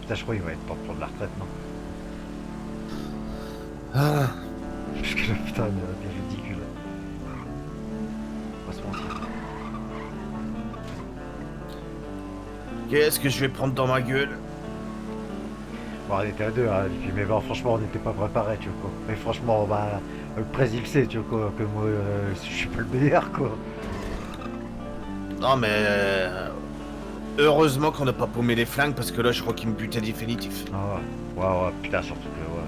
Putain, je crois qu'il va être temps de prendre la retraite, non? Ah, Parce que là, putain, il est ridicule. On va se mentir. qu'est-ce que je vais prendre dans ma gueule? Bon, on était à deux, hein, et puis, mais bon, franchement, on n'était pas préparés, tu vois, quoi. Mais franchement, bah, le presse, il sait, tu vois, quoi, que moi, je suis pas le meilleur, quoi. Non mais heureusement qu'on n'a pas paumé les flingues parce que là je crois qu'il me butait définitif. Ah ouais, ouais, ouais, putain, surtout que, ouais.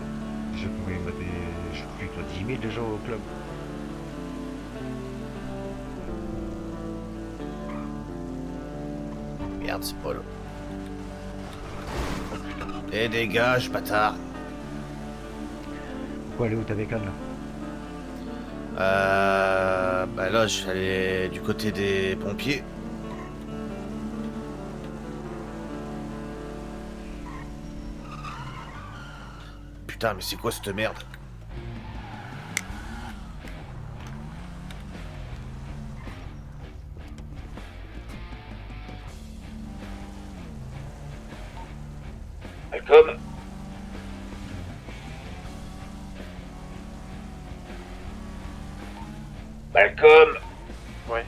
Je pouvais mettre des, je sais plus, toi, 10 000 déjà au club. Merde, c'est pas là. Et dégage, bâtard. Pourquoi aller où ta bécane, là? Bah là je suis allé du côté des pompiers. Putain mais c'est quoi cette merde? Malcolm, Malcolm, Ouais.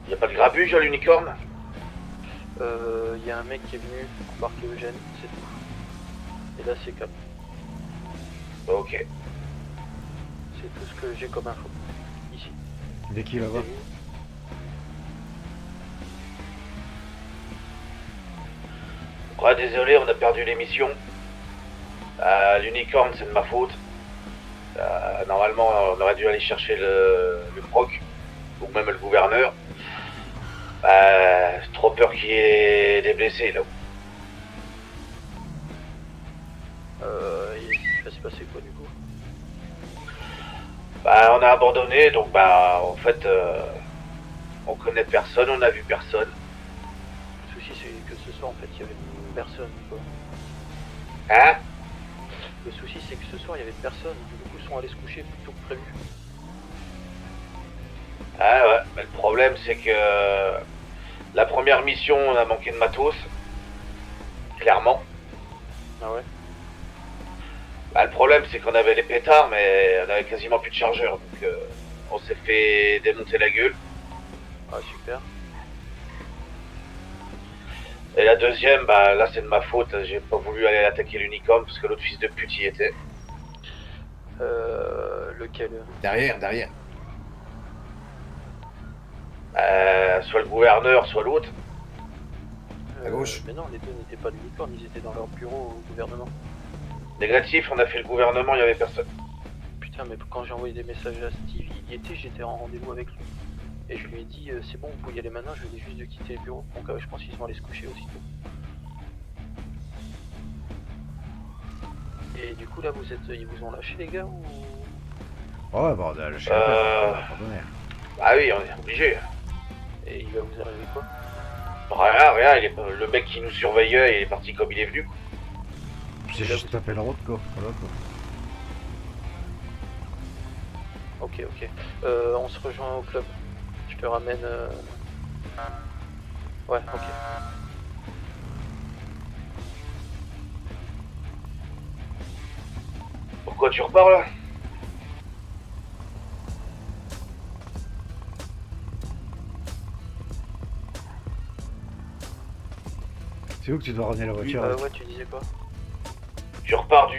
y a pas de grabuge à l'unicorne? Y a un mec qui est venu embarquer Eugène, c'est tout. Et là c'est calme. Ok. C'est tout ce que j'ai comme info. Ici. Dès qui, là-bas? Ouais, désolé, on a perdu l'émission. L'unicorne, c'est de ma faute. Normalement, on aurait dû aller chercher le proc, ou même le gouverneur. J'ai trop peur qu'il y ait des blessés là-haut. Il va se passer quoi du coup? On a abandonné, donc en fait, on connaît personne, on a vu personne. Le souci c'est que ce soir en fait il y avait personne quoi. Hein? Le souci c'est que ce soir il y avait personne. Beaucoup sont allés se coucher plus tôt que prévu. Ah ouais, mais le problème c'est que la première mission, on a manqué de matos. Clairement. Ah ouais? Le problème c'est qu'on avait les pétards, mais on avait quasiment plus de chargeurs, donc on s'est fait démonter la gueule. Ah super. Et la deuxième, là c'est de ma faute, j'ai pas voulu aller attaquer l'unicorne parce que l'autre fils de pute y était. Lequel? Derrière, derrière. Soit le gouverneur, soit l'autre. À gauche. Mais non, les deux n'étaient pas de l'unicorne, ils étaient dans leur bureau au gouvernement. Négatif, on a fait le gouvernement, il y avait personne. Putain, mais quand j'ai envoyé des messages à Stevie, il y était, j'étais en rendez-vous avec lui. Et je lui ai dit, c'est bon, vous pouvez y aller maintenant, je venais juste de quitter le bureau. Donc je pense qu'ils vont aller se coucher aussitôt. Et du coup, là, ils vous ont lâché, les gars, ou... Ouais, bordel, je sais pas, pardonnez. Ah oui, on est obligé. Et il va vous arriver quoi? Rien, le mec qui nous surveillait, il est parti comme il est venu. J'ai juste tapé la route, quoi. Voilà, quoi. Ok, ok. On se rejoint au club. Je te ramène... Ouais, ok. Pourquoi tu repars là? C'est où que tu dois ramener la voiture? Ouais, tu disais quoi? Tu repars du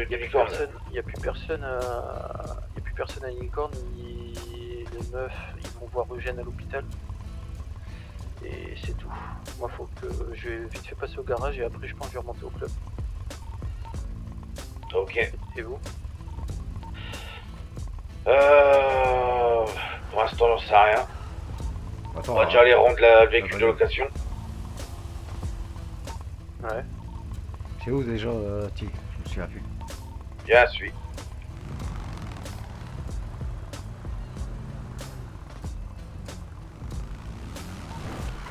Il l'unicorne. n'y a plus personne à l'unicorne, les meufs, ils vont voir Eugène à l'hôpital. Et c'est tout. Moi, faut que je vais vite fait passer au garage et après, je pense que je vais remonter au club. Ok. Et vous? Pour l'instant, j'en sais rien. Attends, On va déjà aller rendre le véhicule Ah, de location. Ouais. c'est où déjà, Ti? Je me souviens plus. Bien, suis.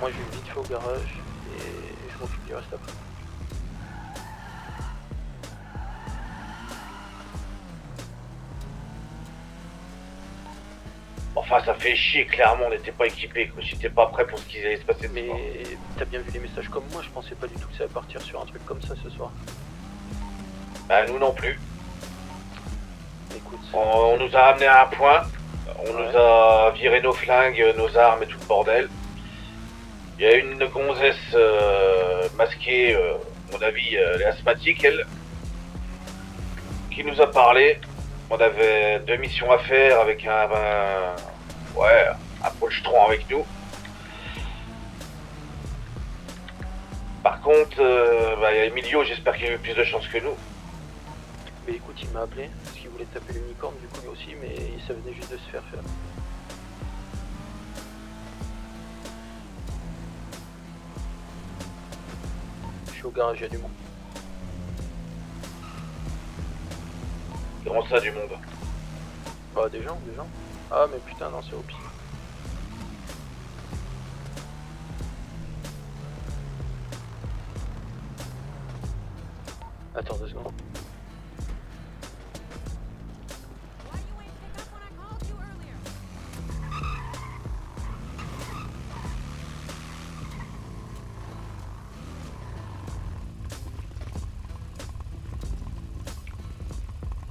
Moi, je vais vite fait au garage et je m'occupe du reste après. Bon, Enfin, ça fait chier, clairement, on n'était pas équipés, quoi. J'étais pas prêt pour ce qui allait se passer ce soir. Mais t'as bien vu les messages comme moi, je pensais pas du tout que ça allait partir sur un truc comme ça ce soir. Bah, nous non plus. Écoute, On nous a amené à un point, on Ouais. nous a viré nos flingues, nos armes et tout le bordel. Il y a une gonzesse masquée, à mon avis, elle est asthmatique, elle, qui nous a parlé. On avait 2 missions à faire avec un polstron avec nous. Par contre, il y a Emilio, j'espère qu'il a eu plus de chance que nous. mais écoute, il m'a appelé parce qu'il voulait taper l'unicorne du coup lui aussi, mais ça venait juste de se faire faire. Je suis au garage, il y a du monde. Comment ça, du monde? Bah des gens. Ah mais putain non, c'est au pire. Attends 2 secondes. Why you ain't pick up when I called you earlier?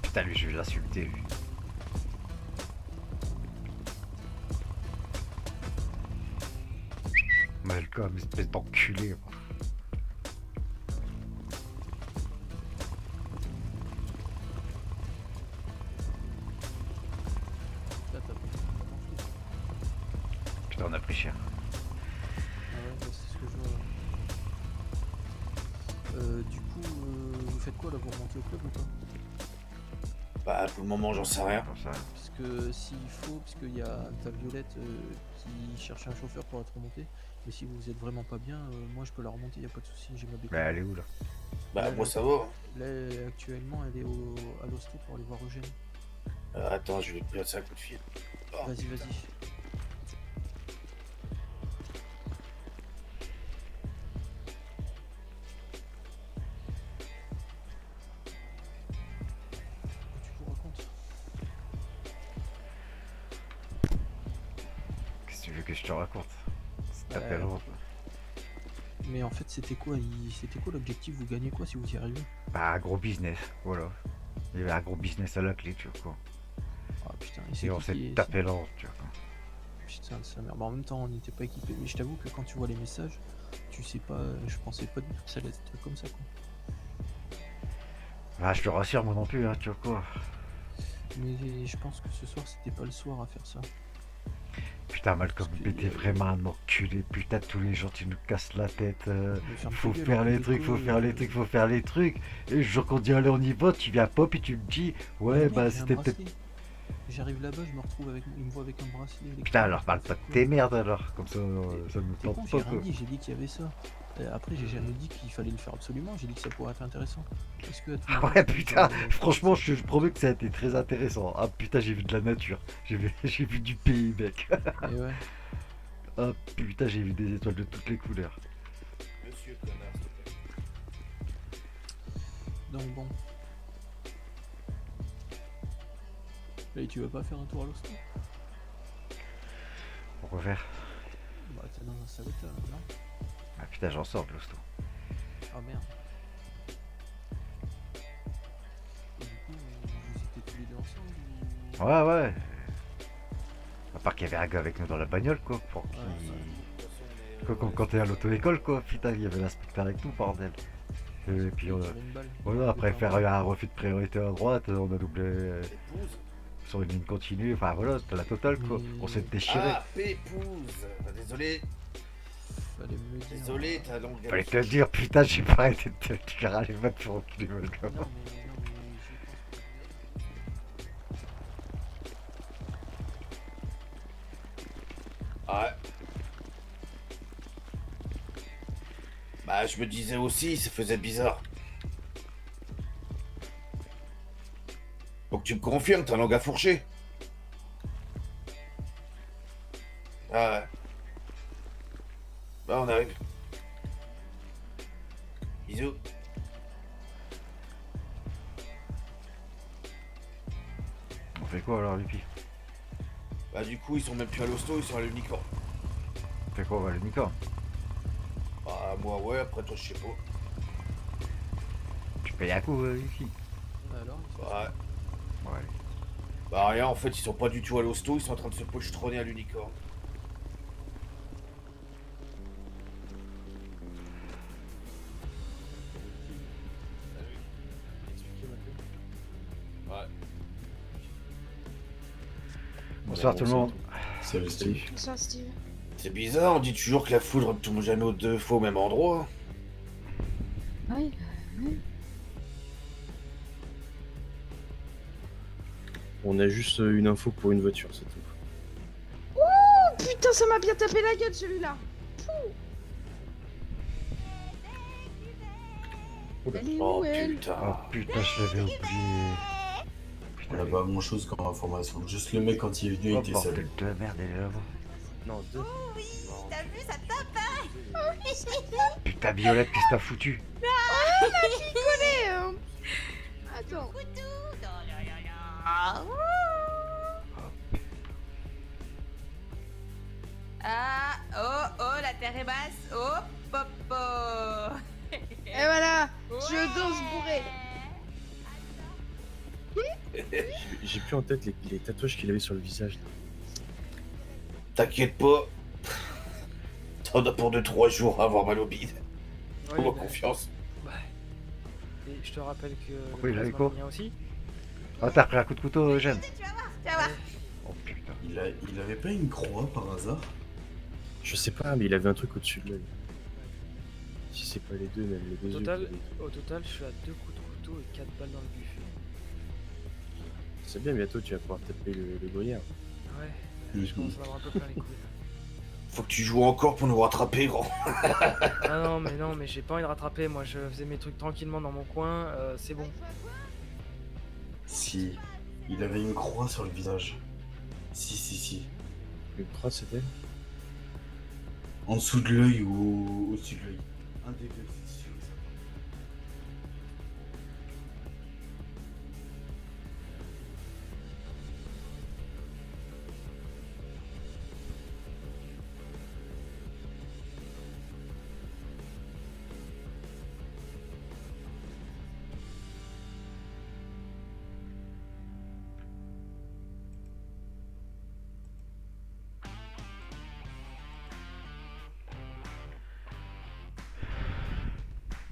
Putain, lui, je vais l'insulter, lui. Malcolm, espèce d'enculé. Là, t'as pris. Putain, on a pris cher. Ah ouais, bah, c'est ce que je vois. Du coup, vous faites quoi là? Vous remontez au club ou pas? Bah, pour le moment, j'en sais rien. Comme ça. Parce que s'il faut, parce qu'il y a ta Violette qui cherche un chauffeur pour être remontée. Mais si vous êtes vraiment pas bien, moi je peux la remonter, y a pas de souci, j'ai ma bécane. Bah, elle est où, là? Bah, moi, ça va. Là, actuellement, elle est à l'hosto pour aller voir Eugène. Attends, je vais te passer un coup de fil. Oh, Vas-y, putain. vas-y. Tu vous racontes? Qu'est-ce que tu veux que je te raconte? C'est Ouais. tapé loin. Mais en fait, c'était quoi l'objectif? Vous gagnez quoi si vous y arrivez? Bah, un gros business, voilà. Il y avait un gros business à la clé, tu vois, quoi. Ah putain, et c'est Et on qui s'est qui est- tapé lent, tu vois, quoi. Putain de sa mère. Bah, en même temps, on n'était pas équipés. Mais je t'avoue que quand tu vois les messages, tu sais pas, je pensais pas du tout que ça allait être comme ça, quoi. Ah, je te rassure, moi non plus, hein, tu vois, quoi. Mais je pense que ce soir, c'était pas le soir à faire ça. Putain, Malcolm, Parce que, mais t'es vraiment un enculé. Putain, tous les jours, tu nous casses la tête. Mais ferme ta Faut gueule, faire les déco, trucs, faut faire les trucs, faut faire les trucs. Et le jour qu'on dit allez, on y va, tu viens pop et tu me dis ouais, mec, bah j'ai un c'était peut-être. bracelet. J'arrive là-bas, je me retrouve avec, il me voit avec un bracelet. Putain, alors parle pas de tes merdes alors, comme ça, ça me T'es con, tente j'ai pas rien quoi. dit, j'ai dit qu'il y avait ça. Après, j'ai jamais dit qu'il fallait le faire absolument, j'ai dit que ça pourrait être intéressant. Est-ce que à tout Ah moment, ouais, tu putain, peux- franchement, je promets que ça a été très intéressant. Ah putain, j'ai vu de la nature, j'ai vu du pays, mec. Et ouais. Ah putain, j'ai vu des étoiles de toutes les couleurs. Monsieur connard, s'il te plaît. Donc bon. Et tu veux pas faire un tour à l'hosto? Pourquoi faire? Bah t'es dans un saboteur, non? Ah putain, j'en sors de l'hosto. Ah merde. Et du coup, vous étiez tous les deux ensemble ou... Ouais, ouais. À part qu'il y avait un gars avec nous dans la bagnole, quoi, pour Ouais, qu'il... De toute façon, on est, Quoi, comme quand t'es à l'auto-école, quoi. Putain, il y avait l'inspecteur avec nous, bordel. Et puis, Il tirait une balle. voilà, après Il faire était en- un refus de priorité à droite, on a doublé Épouse. sur une ligne continue. Enfin, voilà, c'était la totale, quoi. Mais- On s'est déchiré. Ah, Pépouze. Bah, désolé, Fallait me le dire. désolé, ta langue. Fallait te le dire, putain, j'ai pas arrêté de te dire, allez, va te faire enculer, Malcolm. Non, mais j'y Ouais. Bah, je me disais aussi, ça faisait bizarre. Donc tu me confirmes, ta langue à fourcher. Ah ouais. Bah, on arrive. Bisous. On fait quoi alors, Lupi? Bah du coup ils sont même plus à l'hosto, ils sont à l'unicorn. Fait quoi, on va à l'unicorn? Bah moi ouais, après toi je sais pas. Tu payes un coup ici. Bah alors, il se passe Ouais. quoi Ouais. Bah rien, en fait ils sont pas du tout à l'hosto, ils sont en train de se pochetronner à l'unicorn. Ouais. Bonsoir tout le monde. Salut Steve. Bonsoir Steve. C'est bizarre, on dit toujours que la foudre ne tombe jamais aux deux fois au même endroit. Oui. On a juste une info pour une voiture, c'est tout. Oh putain, ça m'a bien tapé la gueule celui-là. Elle est Oh où elle? Oh putain. putain, je l'avais oublié. On n'a pas grand chose comme information. Juste le mec quand il est venu, Oh il était seul. bordel de merde, elle est là-bas. Non, deux. T'as vu, ça tape, Putain, Violette, qu'est-ce que t'as foutu? Picolé, hein. Attends. Ah, oh, la terre est basse. Oh, popo. Et voilà, je danse bourré. J'ai plus en tête les tatouages qu'il avait sur le visage. T'inquiète pas. T'en as pour 2-3 jours à avoir mal au bide. Ouais, Fais-moi bah, confiance. et je te rappelle que Oui, le là, plasma quoi mien aussi. Oh, t'as pris un coup de couteau, Eugène? Tu vas voir. Oh putain. Il avait pas une croix par hasard? Je sais pas, mais il avait un truc au-dessus de l'œil. Si c'est pas les deux, même les deux yeux. Au total, je suis à 2 coups de couteau et 4 balles dans le buffet. C'est bien, bientôt tu vas pouvoir taper le gruyère. Ouais, Mhm. je commence à avoir un peu plein les couilles. Faut que tu joues encore pour nous rattraper, grand. Ah non, mais j'ai pas envie de rattraper. Moi, je faisais mes trucs tranquillement dans mon coin. C'est bon. Si. Il avait une croix sur le visage. Si. Une croix, c'était En dessous de l'œil ou au-dessus de l'œil. Un des deux, c'est sûr.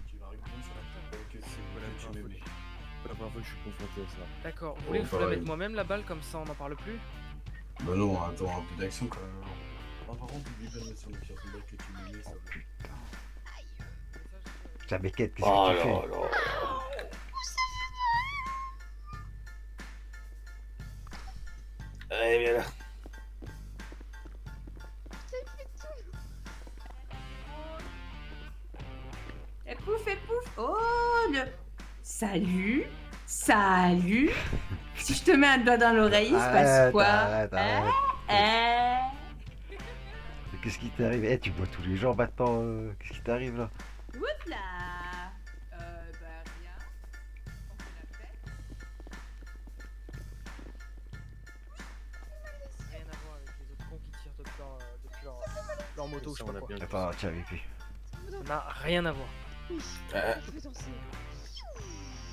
Tu vas répondre sur la table que c'est tu m'aimais. pas la première fois que je suis confronté à ça. D'accord. Vous voulez que je vous la pareil. mette moi-même la balle, comme ça on n'en parle plus? Bah non, attends, un peu d'action quand même. Ah, par contre, n'oublie pas de mettre sur le pire symbole que tu m'aimais, ça va. Putain, mais qu'est-ce que Oh tu là fais? là. Allez, viens là. Et pouf. Oh, le... Salut. Salut. Si je te mets un doigt dans l'oreille, il se passe Arrête, quoi? arrête. Hein? Mais qu'est-ce qui t'arrive? Eh, tu bois tous les jours maintenant. Qu'est-ce qui t'arrive là? Oups là. Bah rien. On fait la fête. Rien à voir avec les autres cons qui tirent depuis leur moto, je sais Ça, pas on a quoi. bien Attends, tiens, Vipi. Ça n'a rien à voir. Oui, Ah, je veux danser.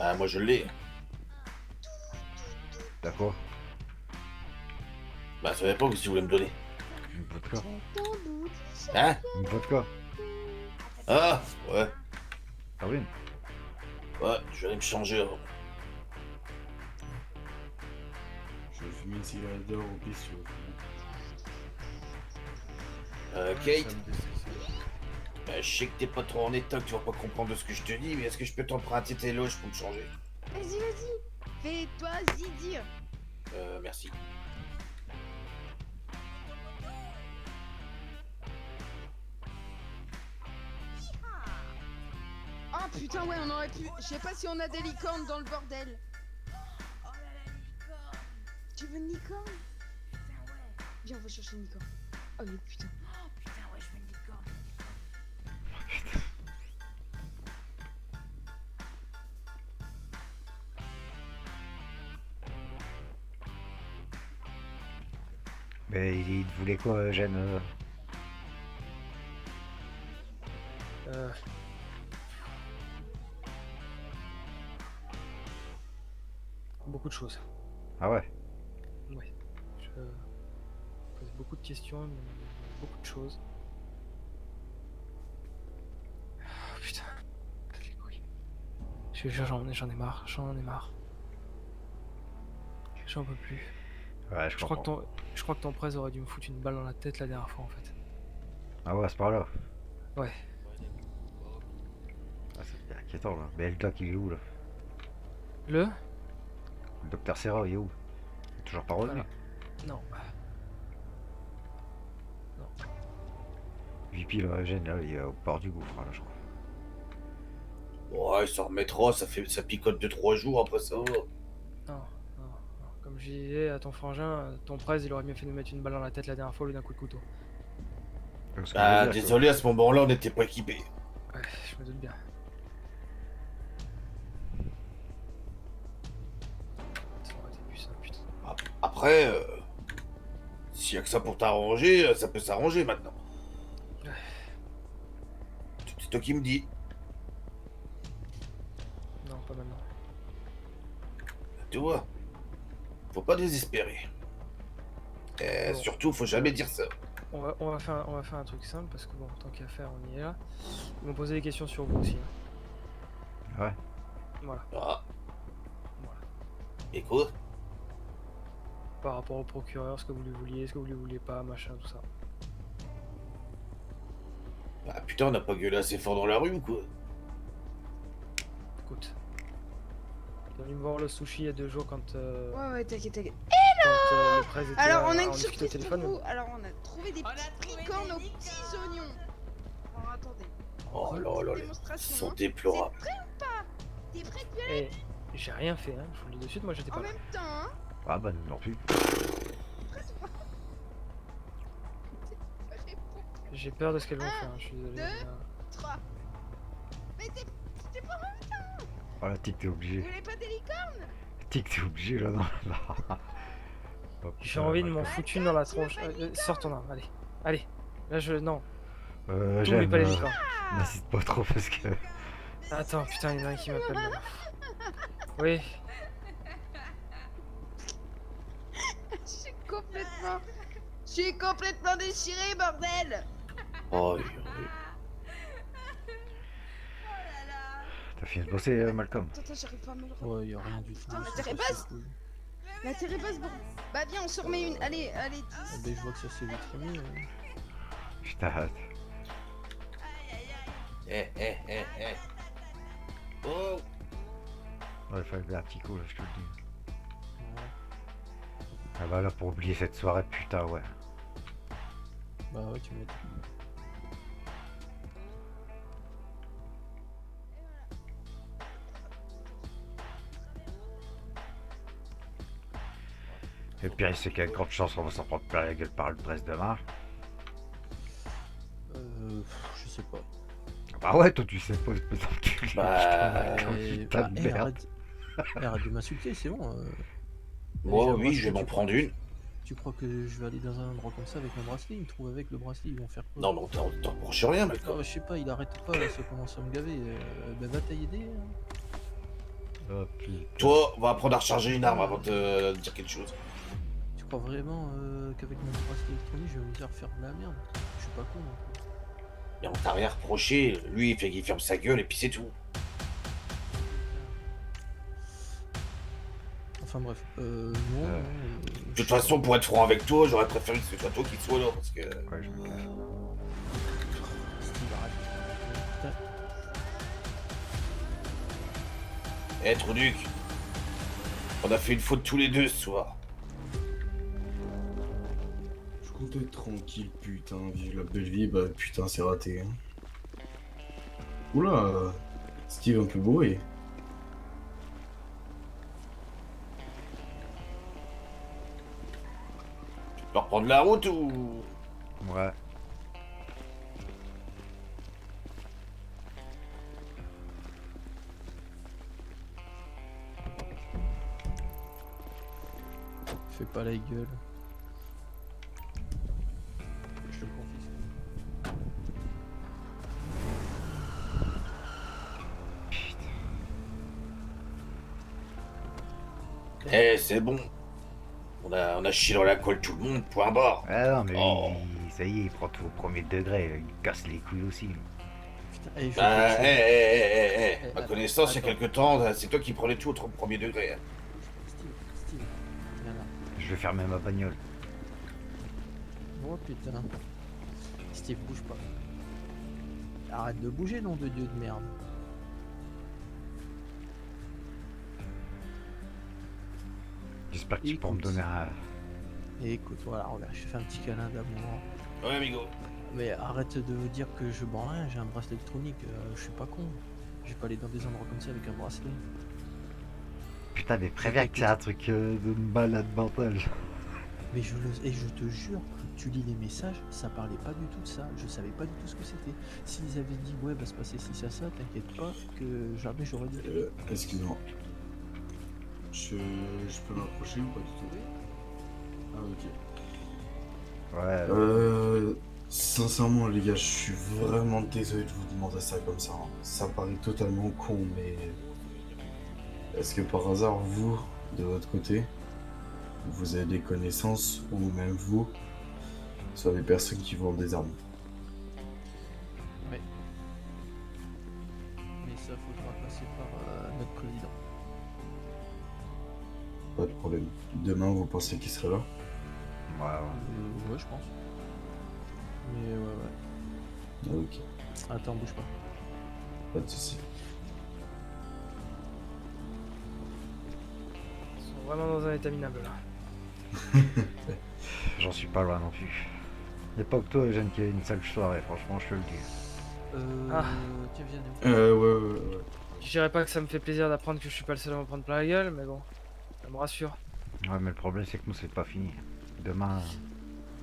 ah, moi je l'ai. T'as quoi? Bah, ça dépend que si tu voulais me donner. Une vodka? Hein? Une vodka? Ah, ouais. Ah oui? Ouais, je vais aller me changer avant. Je vais fumer une cigarette d'or au pire si tu veux. Kate, je sais que t'es pas trop en état, que tu vas pas comprendre de ce que je te dis, mais est-ce que je peux t'emprunter tes loges pour me changer? Vas-y. Fais-toi dire. Merci. Ah putain, ouais, on aurait pu. Je sais pas si on a des licornes dans le bordel. Oh là là, licorne. Tu veux une licorne? Putain, ouais. Viens, on va chercher une licorne. Oh mais putain. Oh putain, ouais, je veux une licorne. Mais il te voulait quoi, Eugène Beaucoup de choses. Ah ouais. Ouais. Je pose beaucoup de questions, beaucoup de choses. Oh, putain. Les couilles. J'en ai marre, j'en peux plus. Ouais, je comprends. Je crois que ton presse aurait dû me foutre une balle dans la tête la dernière fois en fait. Ah ouais, à ce part-là. Ouais. Ah, c'est inquiétant là. Mais le doc, il est où là? Le Le docteur Serra, il est où? Il est toujours pas revenu. Non. VP là, Eugène, là, il est au port du gouffre, là, je crois. Ouais, il s'en remettra, ça picote de 3 jours après ça. Non. Comme je disais à ton frangin, ton presse il aurait mieux fait de me mettre une balle dans la tête la dernière fois au lieu d'un coup de couteau. Donc, ce que je Ah, veux dire, désolé, à ce moment-là, on n'était pas équipés. Ouais, je me doute bien. Ça aurait été plus simple, putain. Après, s'il y a que ça pour t'arranger, ça peut s'arranger maintenant. Ouais. C'est toi qui me dis. Non, pas maintenant. Tu vois, faut pas désespérer. Et Bon. surtout, faut jamais dire ça. On va faire un truc simple parce que bon, tant qu'à faire, on y est là. Ils m'ont posé des questions sur vous aussi. Hein. Ouais. Voilà. Ah, Voilà. écoute, Par rapport au procureur, ce que vous lui vouliez, ce que vous lui vouliez pas, machin, tout ça. bah putain, on n'a pas gueulé assez fort dans la rue ou quoi? Écoute. T'es venu me voir le sushi il y a 2 jours quand, Ouais, t'inquiète. quand le presse était Alors, là, on a une discutait au surprise téléphone. pour vous. Alors, on a trouvé des petites licornes aux petits oignons. Alors, attendez. Oh là là, ils Démonstration, sont hein. déplorables. T'es prêt ou pas? T'es prêt de violer? Et j'ai rien fait, hein. Je vous le dis de suite, moi j'étais En pas là. même temps, hein? Ah bah nous non plus. J'ai peur de ce qu'elles vont faire, hein. Je suis désolé. 2, 3. Mais t'es pas en même temps. Oh la tic, t'es Vous obligé. voulez pas des licornes? Tic, t'es obligé là, non. Oh, J'ai putain, envie de ouais. m'en foutre une dans la tronche. Sors ton arme, allez. Allez. Là je. Non. T'oublies Eugène, pas les licornes. n'insiste pas trop parce que... Attends, putain, il y en a un qui m'appelle là. Oui. Je suis complètement déchiré, bordel. Oh, T'as fini de bosser, Malcolm? Attends, j'arrive pas à me le remettre. Ouais, y a rien du tout. Putain, la ça terre est passe basse. les couilles. La terre est basse, bon. Bah, viens, on se remet une. Allez, 10. Ah ben, je vois que ça s'est vite remis. Je t'arrête. Oh, Ouais, il fallait un petit coup là, je te le dis. Ah bah là, pour oublier cette soirée, putain, ouais. Bah ouais, tu m'étonnes. Et le pire, c'est qu'il y a une grande chance qu'on va s'en prendre plein la gueule par le presse demain. Je sais pas. Bah ouais, toi tu sais pas, espèce d'enculé. Bah, putain, putain de merde. Arrête de m'insulter, c'est bon. moi, Déjà, oui, moi, je vais m'en prendre une. Tu crois que je vais aller dans un endroit comme ça avec un bracelet? Ils me trouvent avec le bracelet, ils vont faire quoi? Non, mais on t'en reproche rien, Ah, Malcolm. bah, je sais pas, il arrête pas là, ça commence à me gaver. Bah va t'aider. Hein. Oh putain. Toi, on va apprendre à recharger une arme avant de dire quelque chose. Tu crois vraiment qu'avec mon bracelet électronique je vais me faire de la merde? Je suis pas con non plus. Et on t'a rien reproché, lui, il fait qu'il ferme sa gueule et puis c'est tout. Enfin bref, non. De toute façon, pour être franc avec toi, j'aurais préféré que ce soit toi qui sois là, parce que... Ouais, je me cache. Steve, arrête. Putain. Eh, Trouduc, on a fait une faute tous les deux ce soir. Je comptais être tranquille, putain. Vivre la belle vie, bah putain, c'est raté. Hein. Oula, Steve un peu bourré. Tu peux reprendre la route ou... Ouais. Fais pas la gueule. Eh, c'est bon. On a chié dans la colle tout le monde, point barre. Ah non, mais Oh. ça y est, il prend tout au premier degré, il casse les couilles aussi. Putain, je Bah, fais ça. ma connaissance, il y a attends. quelque temps, c'est toi qui prenais tout au premier degré. Steve, viens là. Je vais fermer ma bagnole. Oh putain. Steve, bouge pas. Arrête de bouger, nom de Dieu de merde. J'espère que tu pourras me Écoute. donner un... Et écoute, voilà, regarde, je te fais un petit câlin d'amour. Ouais, amigo. Mais arrête de me dire que je bande rien, j'ai un bracelet électronique, je suis pas con. Je vais pas aller dans des endroits comme ça avec un bracelet. Putain, mais préviens que c'est un truc de malade mental. Mais je te jure, tu lis les messages, ça parlait pas du tout de ça. Je savais pas du tout ce que c'était. S'ils avaient dit ouais va se passer ci ça, t'inquiète pas que jamais j'aurais dit. Excuse-moi. Je peux m'approcher ou pas du tout? Ah ok. Ouais. Sincèrement les gars, je suis vraiment désolé de vous demander ça comme ça. Hein. Ça paraît totalement con, mais est-ce que par hasard vous, de votre côté, vous avez des connaissances ou même vous sur des personnes qui vendent des armes? Ouais. Mais ça faudra passer par notre président. Pas de problème. Demain, vous pensez qu'il serait là? Ouais. Ouais je pense. Mais ouais. Ah, ok, Attends, bouge pas. pas de soucis. Ils sont vraiment dans un état minable là. J'en suis pas loin non plus. Y'a pas que toi, Eugène, qui a une sale soirée, franchement, je te le dis. Ah. Tiens, viens, Ouais. Je dirais pas que ça me fait plaisir d'apprendre que je suis pas le seul à me prendre plein la gueule, mais bon, ça me rassure. Ouais, mais le problème, c'est que nous, c'est pas fini. Demain,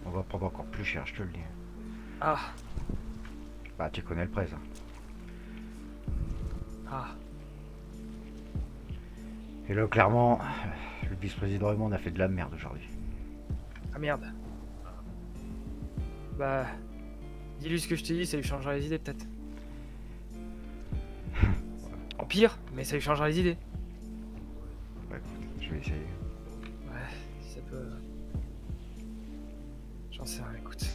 on va prendre encore plus cher, je te le dis. Ah, Bah, tu connais le prix, hein. ah. Et là, clairement, le vice-président et moi, on a fait de la merde aujourd'hui. Ah merde. Bah, dis-lui ce que je t'ai dit, ça lui changera les idées peut-être. En pire, mais ça lui changera les idées. Bah, écoute, je vais essayer. Ouais, si ça peut. J'en sais rien, écoute.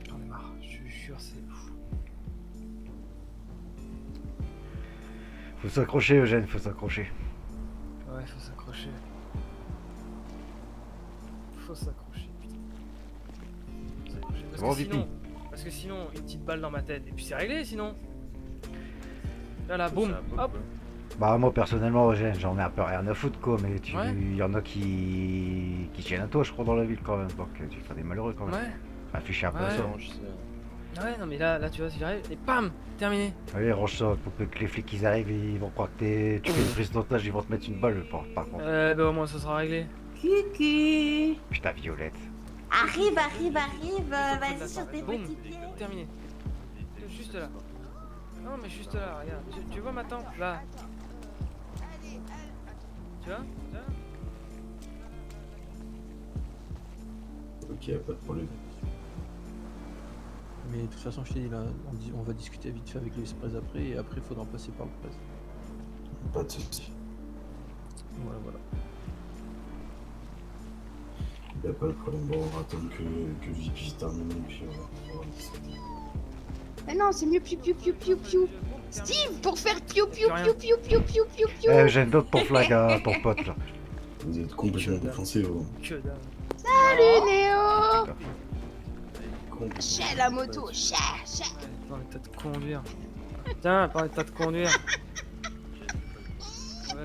J'en ai marre, je te jure, c'est fou. Faut s'accrocher, Eugène, faut s'accrocher. Ouais, faut s'accrocher. Faut s'accrocher, putain. Faut s'accrocher. Parce Bon, que sinon, Vipi. parce que sinon, une petite balle dans ma tête, et puis c'est réglé sinon. Là, boum, hop. Bah, moi, personnellement, Eugène, j'en ai un peu rien à foutre, quoi, mais tu... Ouais. y en a qui tiennent à toi, je crois, dans la ville, quand même. Donc, tu fais des malheureux, quand même. Ouais. Afficher un peu Ouais. ça. Ouais, non mais là, tu vois, s'il arrive, et bam, terminé. Allez, range ça, pour que les flics, ils arrivent, ils vont croire que tu fais une prise d'otage, ils vont te mettre une balle, par contre. Bah au moins ça sera réglé. Coucou. Putain, Violette. Arrive, Vas-y, vas-y sur tes boum, petits pieds. terminé. Juste là. Non mais juste là, regarde. Tu vois ma tempe là. Tu vois? Ok, pas de problème. Mais de toute façon, je t'ai dit là, on va discuter vite fait avec le vice-presse après, et après il faudra passer par le presse. Pas de soucis. Voilà. Y'a pas de problème. Bon, on va attendre que Vicky termine et puis on va discuter. Mais non, c'est mieux piou piou piou piou piou. Steve, pour faire piou piou Plus rien. piou piou piou piou piou piou. Eugène, donne ton flag à ton pote, là. Vous êtes complètement défoncé, vous. Que dalle. Salut Néo. Complètement. Chez la moto, chez. Pas en état de conduire. Putain, pas en état de conduire. Ouais,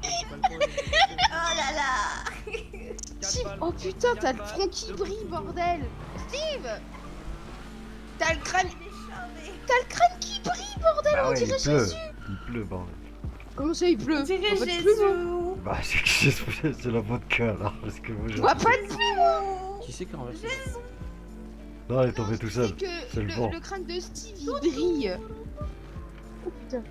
j'ai pas le conduire. Oh là là. Steve, oh putain, t'as le front qui brille, bordel. Steve, t'as le crâne qui brille, bordel, Bah on ouais, dirait il pleut. Jésus. Il pleut, bordel. Comment ça, il pleut? On dirait On voit de pluie, moi. Jésus. Bah, c'est la vodka, là, parce que moi, Je vois pas de pluie, moi. Qui c'est qui a renversé? Non, il est tombé tout seul. C'est C'est que le vent. le crâne de Steve, il brille. Oh putain.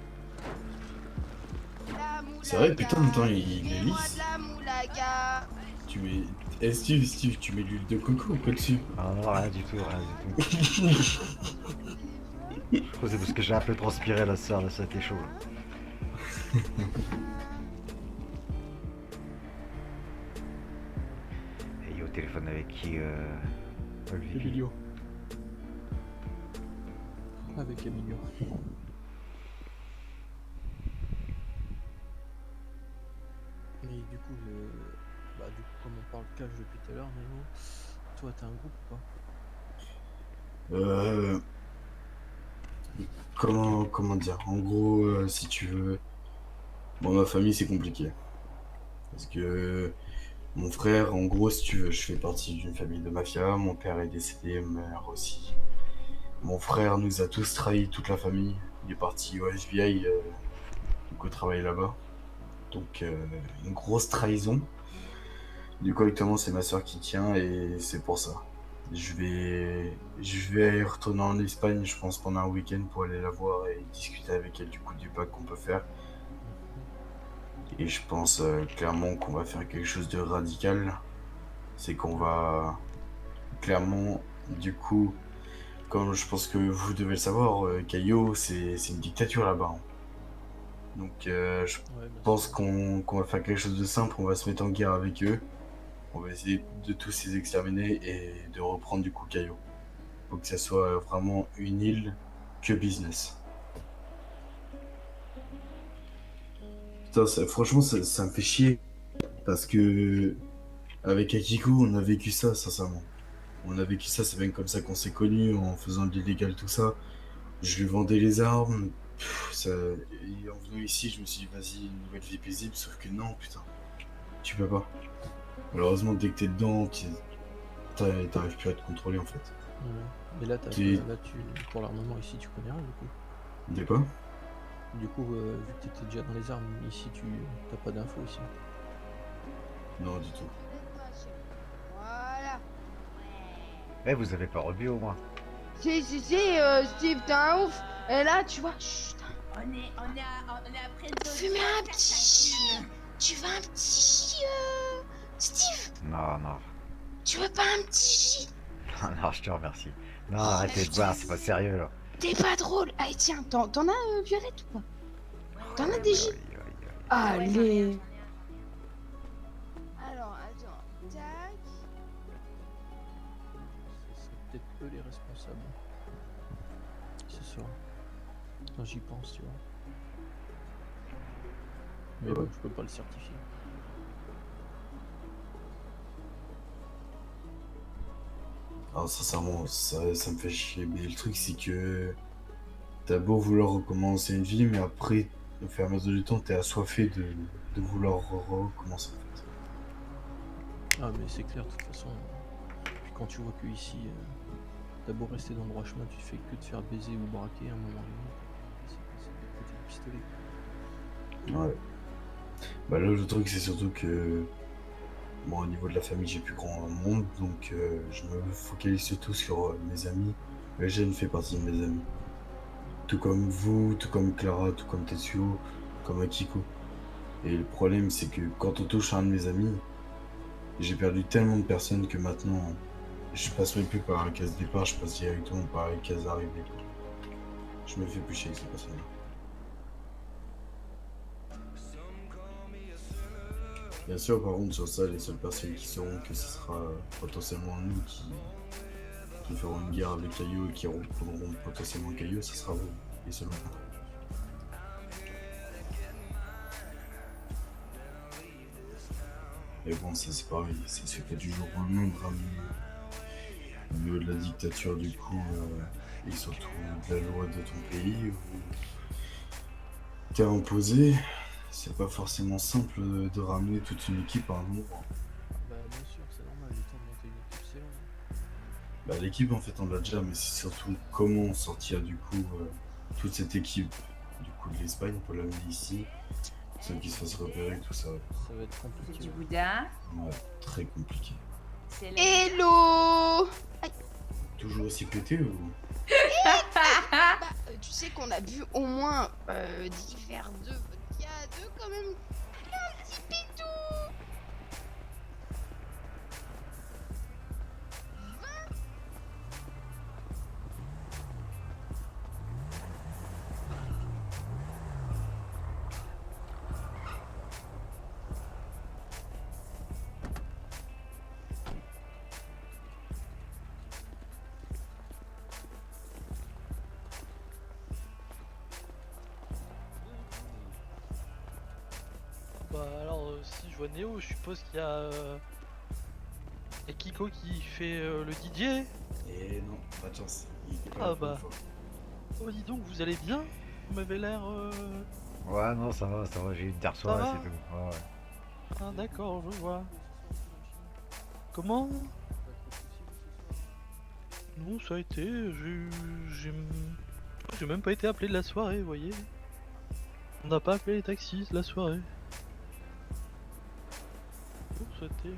C'est vrai, putain, attends, il est Fais-moi lisse. de la moulaga. Tu mets. Eh Steve, tu mets de l'huile de coco ou pas dessus? Ah non, rien du tout, rien du tout. Je crois que c'est parce que j'ai un peu transpiré la soeur, là, ça a été chaud, là. téléphone avec qui, Olivier? Emilio. Avec Emilio. Mais du coup, comme on parle cash depuis tout à l'heure, Nemo, toi t'as un groupe ou pas? Comment dire? En gros, si tu veux... Bon, ma famille, c'est compliqué. Parce que mon frère, en gros, si tu veux, je fais partie d'une famille de mafia. Mon père est décédé, ma mère aussi. Mon frère nous a tous trahis, toute la famille. Il est parti au FBI, du coup, travailler là-bas. Donc, une grosse trahison. Du coup, actuellement, c'est ma soeur qui tient et c'est pour ça. Je vais y retourner en Espagne, je pense, pendant un week-end pour aller la voir et discuter avec elle du coup du pack qu'on peut faire. Et je pense clairement qu'on va faire quelque chose de radical. C'est qu'on va clairement, du coup, comme je pense que vous devez le savoir, Cayo, c'est une dictature là-bas. Hein. Donc je pense qu'on va faire quelque chose de simple, on va se mettre en guerre avec eux. On va essayer de tous les exterminer et de reprendre du coup Cayo. Faut que ça soit vraiment une île que business. Putain, franchement, ça me fait chier. Parce que avec Akiko, on a vécu ça, sincèrement. On a vécu ça, c'est même comme ça qu'on s'est connus, en faisant de l'illégal, tout ça. Je lui vendais les armes. Et en venant ici, je me suis dit, vas-y, une nouvelle vie paisible. Sauf que non, putain. Tu peux pas. Malheureusement, dès que t'es dedans, t'arrives plus à te contrôler en fait. Ouais. Et là, pour l'armement ici, tu connais rien du coup. De quoi? Du coup, vu que t'étais déjà dans les armes, ici, t'as pas d'infos ici. Non, du tout. Voilà. Eh, vous avez pas rebu au moins? Si, Steve, t'es un ouf. Et là, tu vois, chut. On est après de Fumer un petit. Tu veux un petit Steve? Non, non. Tu veux pas un petit? Non, je te remercie. Non, arrêtez de boire, c'est pas sérieux là. T'es pas drôle. Allez, tiens, t'en as Violette ou pas? T'en as des J? Allez. Alors, attends. Tac. C'est peut-être eux les responsables. Ce soir. Quand j'y pense, tu vois. Mais bon, je peux pas le certifier. Alors sincèrement, ça me fait chier. Mais le truc, c'est que t'as beau vouloir recommencer une vie, mais après, au fur et à mesure du temps, t'es assoiffé de vouloir recommencer en fait. Ah, mais c'est clair, de toute façon. Puis quand tu vois que ici, t'as beau rester dans le droit chemin, tu fais que de faire baiser ou braquer à un moment donné. C'est des coups de pistolet. Ouais. Bah là, le truc, c'est surtout que. Bon, au niveau de la famille, j'ai plus grand monde, donc je me focalise surtout sur mes amis. Eugène fait partie de mes amis. Tout comme vous, tout comme Clara, tout comme Tetsuo, comme Akiko. Et le problème, c'est que quand on touche à un de mes amis, j'ai perdu tellement de personnes que maintenant, je passe même plus par la case départ, je passe directement par la case arrivée. Je me fais plus chier avec ces personnes-là. Bien sûr, par contre, sur ça, les seules personnes qui sauront que ce sera potentiellement nous qui feront une guerre avec Caillou et qui reprendront potentiellement Caillou, ce sera vous, et seulement. Mais bon, ça c'est pareil, ça se fait pas du jour au lendemain, au niveau de la dictature du coup, et surtout de la loi de ton pays, où t'as imposé. C'est pas forcément simple de ramener toute une équipe à un endroit. Bah bien sûr, c'est normal, le temps de monter une équipe, c'est long. Bah l'équipe en fait on l'a déjà, mais c'est surtout comment sortir du coup toute cette équipe du coup de l'Espagne pour l'amener ici, ceux qui se fassent repérer, tout ça. Ça va être compliqué. Du boudin. Ouais, très compliqué. Hello. Toujours aussi pété ou? Tu sais qu'on a bu au moins 10 verres de vodka, 2 quand même. Un petit pitou. Bah alors, si je vois Néo, je suppose qu'il y a Kiko qui fait le DJ. Et non, pas de chance. Il était pas Ah là pour une bah. fois. Oh dis donc, vous allez bien? Vous m'avez l'air... Ouais, non, ça va, j'ai eu une terre soirée, va c'est tout. Ouais, ouais. Ah d'accord, je vois. Comment? Non, ça a été, j'ai même pas été appelé de la soirée, vous voyez. On n'a pas appelé les taxis de la soirée. Oh, ça a été...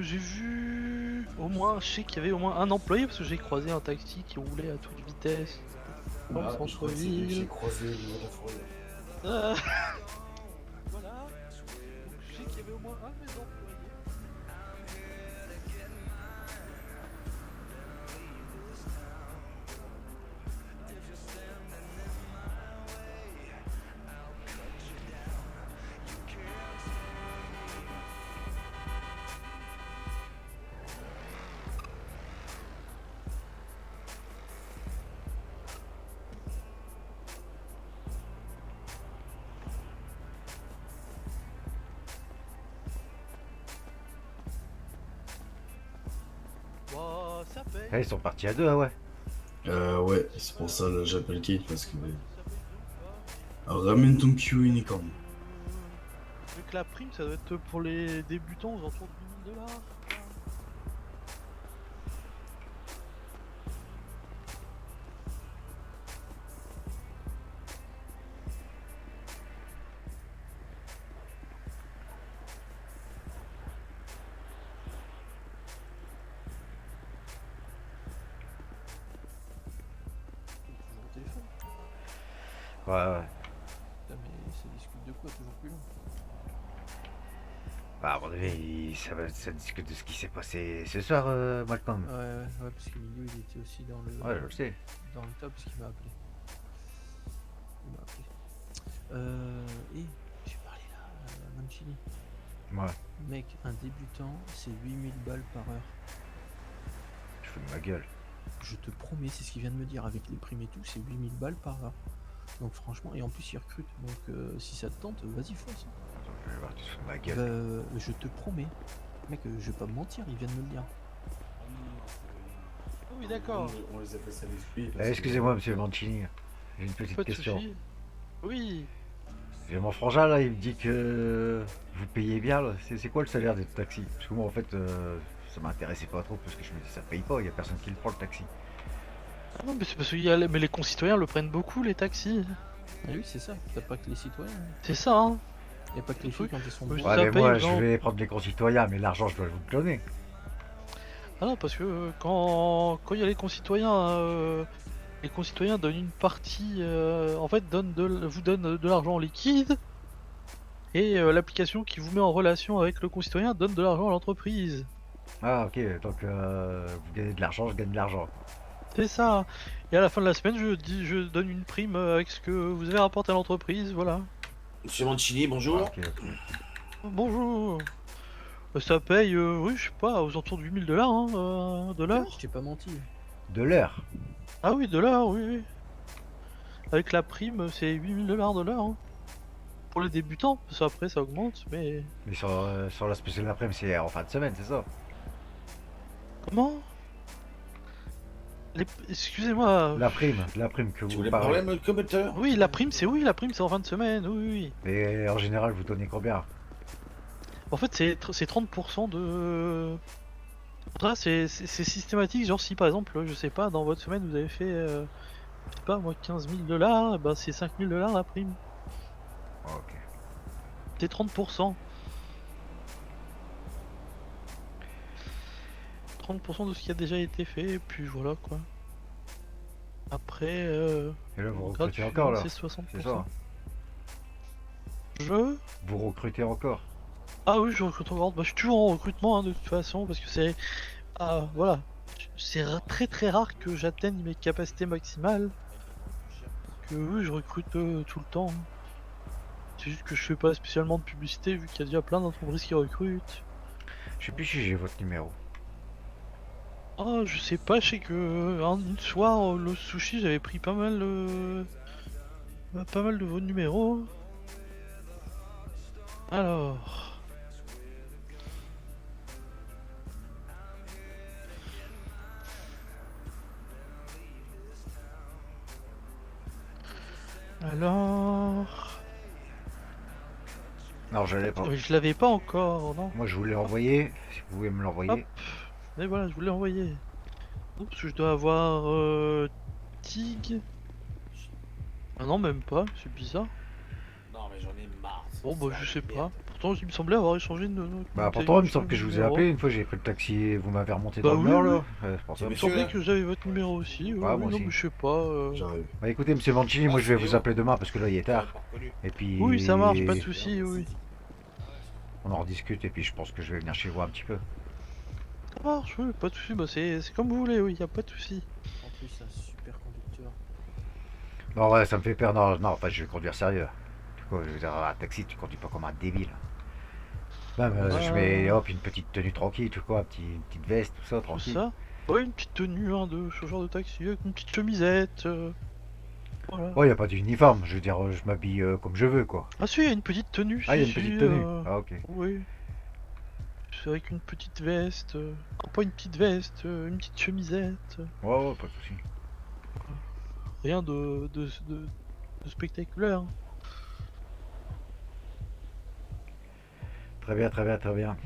j'ai vu... Au moins, je sais qu'il y avait au moins un employé, parce que j'ai croisé un taxi qui roulait à toute vitesse. Dans le Ah, je crois que c'est lui que j'ai centre-ville. croisé au niveau de la fourrière. Voilà. Donc, je sais qu'il y avait au moins un de mes employés. Bah, ça paye. Eh, ils sont partis à deux, ah ouais. Ouais, c'est pour ça là j'appelle Kate parce que. Alors, ramène ton Q unicorn. Vu que la prime, ça doit être pour les débutants aux alentours de 8000 $. Toujours au téléphone. Ouais, ouais. Putain, mais ça discute de quoi toujours plus long? Bah, à mon avis, ça discute de ce qui s'est passé ce soir, Malcolm. Ouais, parce que Milo il était aussi dans le. Ouais, je le sais. Dans le top parce qu'il m'a appelé. Il m'a appelé. Et j'ai parlé là, Mancini. Ouais, Mec, un débutant, c'est 8000 balles par heure. je fous de ma gueule. Je te promets, c'est ce qu'il vient de me dire, avec les primes et tout, c'est 8000 balles par heure. Donc franchement, et en plus il recrute, donc si ça te tente, vas-y fonce. Attends, je vais voir, tu te fous de ma gueule. Je te promets, mec, je vais pas me mentir, il vient de me le dire. Ah oui, d'accord. On les appelle ça les squeaks. Excusez-moi, monsieur Mancini. J'ai une petite Pas de question. soucis. Oui. J'ai mon frangin là, il me dit que vous payez bien. Là. C'est quoi le salaire des taxis? Parce que moi en fait, ça m'intéressait pas trop parce que je me dis ça paye pas, il y a personne qui le prend le taxi. Ah non, mais c'est parce que mais les concitoyens le prennent beaucoup, les taxis. Ah oui, c'est ça, t'as pas que les citoyens. C'est ça, hein. Y a pas que les filles quand ils sont Oui, beaux. ça Ouais, mais paye, moi genre. je vais prendre les concitoyens, mais l'argent je dois vous le donner. Ah non, parce que quand il y a les concitoyens donnent une partie, en fait, vous donnent de l'argent en liquide, et l'application qui vous met en relation avec le concitoyen donne de l'argent à l'entreprise. Ah ok, donc vous gagnez de l'argent, je gagne de l'argent. C'est ça. Et à la fin de la semaine, je donne une prime avec ce que vous avez rapporté à l'entreprise, voilà. Monsieur Mancini, bonjour. Ok, ok. Bonjour. Ça paye, oui, je sais pas, aux alentours de 8000 $, hein, de l'heure. Je t'ai pas menti. De l'heure. Ah oui, de l'heure, oui, oui. Avec la prime, c'est 8000 $ de l'heure. Hein. Pour les débutants, parce qu'après ça augmente, mais... Mais sur la spéciale d'après-midi, c'est en fin de semaine, c'est ça? Comment Excusez-moi. La prime que Tu vous voulais parlez. parler, Malcolm Hunter? Oui, la prime, c'est en fin de semaine, oui, oui. Mais en général, vous donnez combien? En fait, c'est 30% de... Ça, c'est systématique, genre si par exemple, je sais pas, dans votre semaine, vous avez fait, je sais pas, moi, 15 000 $, bah c'est 5 000 $ la prime. Ok. C'est 30%. 30% de ce qui a déjà été fait, et puis voilà quoi. Après, Et là, vous recrutez gratuitement, encore là? c'est 60%. C'est ça? Vous recrutez encore? Ah oui, je recrute encore. Bah, je suis toujours en recrutement hein, de toute façon, parce que c'est... Ah, voilà. C'est très très rare que j'atteigne mes capacités maximales. Que oui, je recrute tout le temps. Hein. C'est juste que je fais pas spécialement de publicité, vu qu'il y a déjà plein d'entreprises qui recrutent. Je sais plus si j'ai votre numéro. Ah, je sais pas, je sais que une soir, le sushi, j'avais pris pas mal de vos numéros. Alors. Alors. Non, je l'ai pas. Oui, je l'avais pas encore, non. Moi, je voulais l'envoyer. Si vous pouvez me l'envoyer. Hop. Mais voilà, je voulais envoyer. Oups, je dois avoir Tig. Ah non, même pas, c'est bizarre. Non, mais j'en ai marre. Bon, bah, je sais pas. Pourtant, il me semblait avoir échangé une. Bah, pourtant, il me semble que je vous ai appelé une fois, j'ai pris le taxi et vous m'avez remonté dans le nord là. C'est pour ça. Il me semblait que j'avais votre numéro aussi. Ouais, Ah, oui, moi non, aussi. mais je sais pas. J'arrive. Bah, écoutez, monsieur Mancini, moi je vais vous appeler demain parce que là il est tard. Et puis. Oui, ça marche, pas de soucis, oui. On en rediscute et puis je pense que je vais venir chez vous un petit peu. Ça marche, oui, pas de soucis. Bah, c'est comme vous voulez, oui, y a pas de soucis. En plus, c'est un super conducteur. Non, ouais, ça me fait peur. Non, non, enfin, je vais conduire sérieux. Du coup, je veux dire, un taxi, tu conduis pas comme un débile. Même, je mets hop, une petite tenue tranquille, tu vois, une petite veste, tout ça, Tout tranquille. ça. Ouais, une petite tenue hein, de ce genre de taxi, avec une petite chemisette. Voilà. Ouais, y a pas d'uniforme, je veux dire, je m'habille comme je veux, quoi. Ah si, il y a une petite tenue. Ah, y a si, une petite si, tenue. Ah, ok. Oui. C'est avec une petite veste. Pas une petite veste, une petite chemisette. Ouais, ouais, pas de soucis. Rien de spectaculaire. Très bien, très bien, très bien.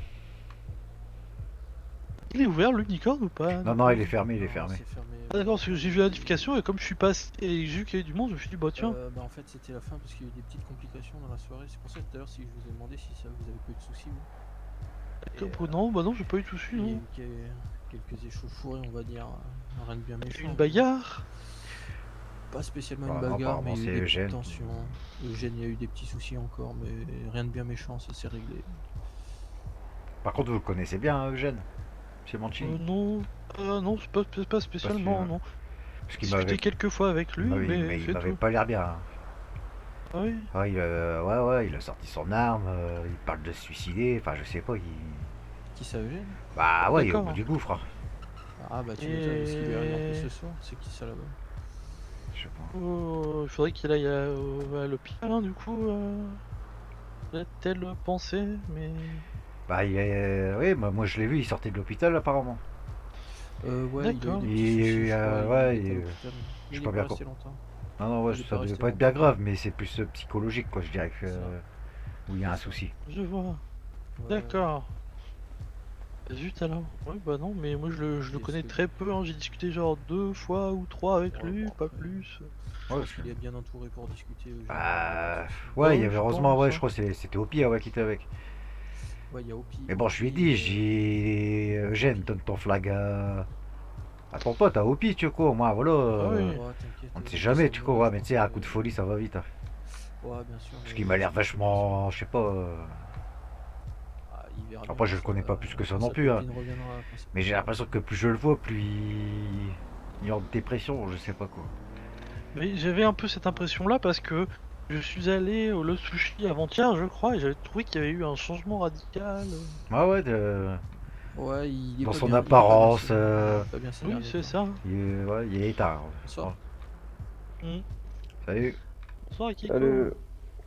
Il est ouvert l'unicorne ou pas? Non, non, il est fermé, il est fermé. C'est fermé. Ah d'accord, parce que j'ai vu la notification et comme je suis passé et j'ai vu qu'il y avait du monde, je me suis dit bah tiens. Bah en fait c'était la fin parce qu'il y a eu des petites complications dans la soirée. C'est pour ça que tout à l'heure si je vous ai demandé si ça vous avez pas eu de soucis vous. Non, bah non, j'ai pas eu de soucis. Il y a Non. eu quelques échauffourées on va dire, rien de bien méchant. Une bagarre? Pas spécialement Bah, une non, bagarre, mais apparemment, il y a c'est eu des Eugène. petites tensions. Eugène, il y a eu des petits soucis encore, mais rien de bien méchant, ça s'est réglé. Par contre, vous le connaissez bien, hein, Eugène? Monsieur Mancini? Non, non, c'est pas spécialement, celui-là. non. Parce qu'il J'ai discuté m'avait. quelques fois avec lui, mais il c'est m'avait tout. pas l'air bien. Hein. Ah oui. Ouais, ouais, il a sorti son arme, il parle de se suicider, enfin, je sais pas, il. Qui ça, Eugène? Bah, ouais, il est au D'accord. bout du gouffre. Ah bah tu m'étonnes, parce qu'il est rien appelé ce soir. C'est qui ça là-bas? Je sais pas. Il faudrait qu'il aille à l'hôpital, hein, du coup. Telle pensée, mais. Bah, il est. Oui, bah, moi je l'ai vu, il sortait de l'hôpital apparemment. Ouais, D'accord. il a eu des petits soucis, je crois, ouais, il était à il- l'hôpital. je Il sais est pas bien resté quoi. longtemps. Non, non, ouais, Il est ça pas devait resté pas être bien longtemps. grave, mais c'est plus psychologique, quoi, je dirais que. Ça. Où il y a un souci. Je vois. Ouais. D'accord. Zut alors. Ouais, bah non, mais moi je le connais très peu, hein. J'ai discuté genre 2 fois ou 3 avec Ouais, lui, bon, pas après, plus. Je pense qu'il est bien entouré pour discuter. Eugène. Bah. Ouais, Ouais, il y avait je heureusement, pense, ouais, hein. je crois que c'était au pire, ouais, qui était avec. Ouais, il y a Opi. Mais bon, je lui ai dit, Eugène, donne ton flag à ton pote, à Opi, tu vois, quoi, au moins, voilà. oui. On ne sait jamais, tu vois, ouais, mais tu sais, un coup de folie, ça va vite. Hein. Ouais, bien sûr. Parce qu'il m'a l'air vachement, je sais pas. Il verra Après, bien je le quand connais ça- pas plus que ça quand non sa plus. Hein. copine reviendra, quand sa- Mais j'ai l'impression que plus je le vois, plus il est en dépression, je sais pas quoi. Mais j'avais un peu cette impression là parce que je suis allé au Lost Sushi avant-hier, je crois, et j'avais trouvé qu'il y avait eu un changement radical. Ah ouais, Ouais, il est dans pas son bien, il est apparence. pas bien ces Oui, derniers c'est temps. ça. Ouais, il est éteint. Bonsoir. Salut. Bonsoir, Akiko. Salut,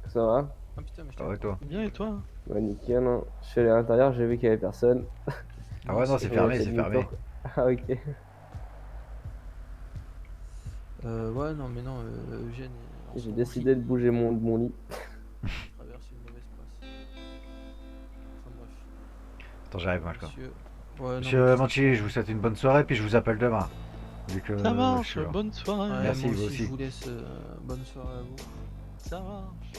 ça va? Ah putain, mais je Ah ouais, toi. Bien et toi? Bah nickel, hein. Je suis allé à l'intérieur, j'ai vu qu'il y avait personne. Ah ouais, non, c'est fermé, c'est fermé. demi-tour. Ah ok. Ouais, non, mais non, Eugène. en ce J'ai moment, décidé de bouger mon lit. il traverse une mauvaise passe. Enfin bref. Attends, j'arrive, moi, je crois. Monsieur. Ouais, non, Monsieur mais- Mancini, je vous souhaite une bonne soirée, puis je vous appelle demain. Vu que Ça je marche, suis là. bonne soirée. Ouais, Merci, moi vous aussi. aussi. Je vous laisse. Bonne soirée à vous. Ça marche.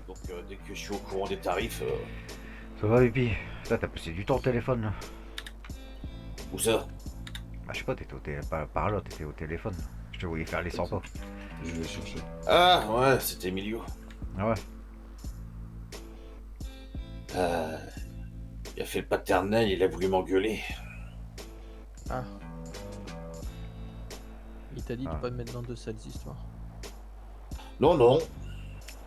Donc dès que je suis au courant des tarifs, Ça va, Upi? Là, t'as passé du temps au téléphone, là. où ça? Bah, je sais pas, t'étais par là, t'étais au téléphone. Je te voyais faire les 100 pas. Je vais chercher. Ah ouais, c'était Emilio. Ah ouais. Il a fait le paternel, il a voulu m'engueuler. Ah. Il t'a dit Ah. de pas me mettre dans de sales histoires. Non, non.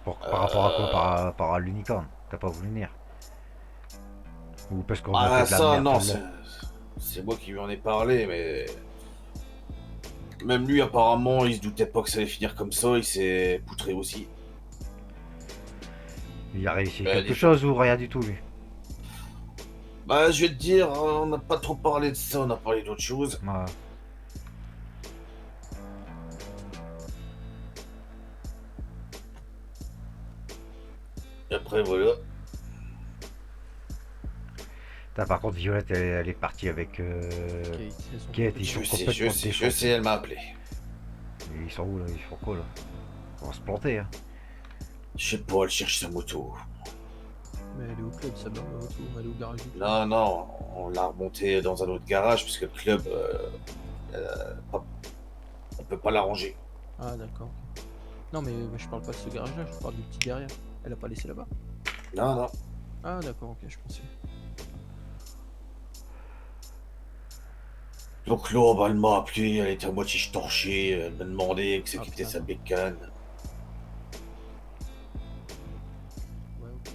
Par rapport à quoi? Par rapport à l'unicorne. T'as pas voulu venir? Ou parce qu'on a Ah fait de la ça, merde non, tout le long. c'est moi qui lui en ai parlé, mais... Même lui, apparemment, il se doutait pas que ça allait finir comme ça, il s'est poutré aussi. Il a réussi Bah, quelque dis- chose ou rien du tout, lui? Bah, je vais te dire, on n'a pas trop parlé de ça, on a parlé d'autre chose. Ouais. Et après, voilà. Par contre, Violette, elle est partie avec Kate. Ils sont complètement je sais, défoncés. elle m'a appelé. Et ils sont où là? Ils font quoi là? On va se planter, hein. Je sais pas, elle cherche sa moto. Mais elle est au club, sa barre moto, elle est au garage du club. Non, non, on l'a remontée dans un autre garage parce que le club, on peut pas la ranger. Ah d'accord. Non mais je parle pas de ce garage là, je parle du petit derrière. Elle a pas laissé là-bas? Non, non. Ah d'accord, ok, je pensais. Donc là, elle m'a appelé, elle était à moitié torchée, elle m'a demandé que ce qui était sa bécane. Ouais, ok.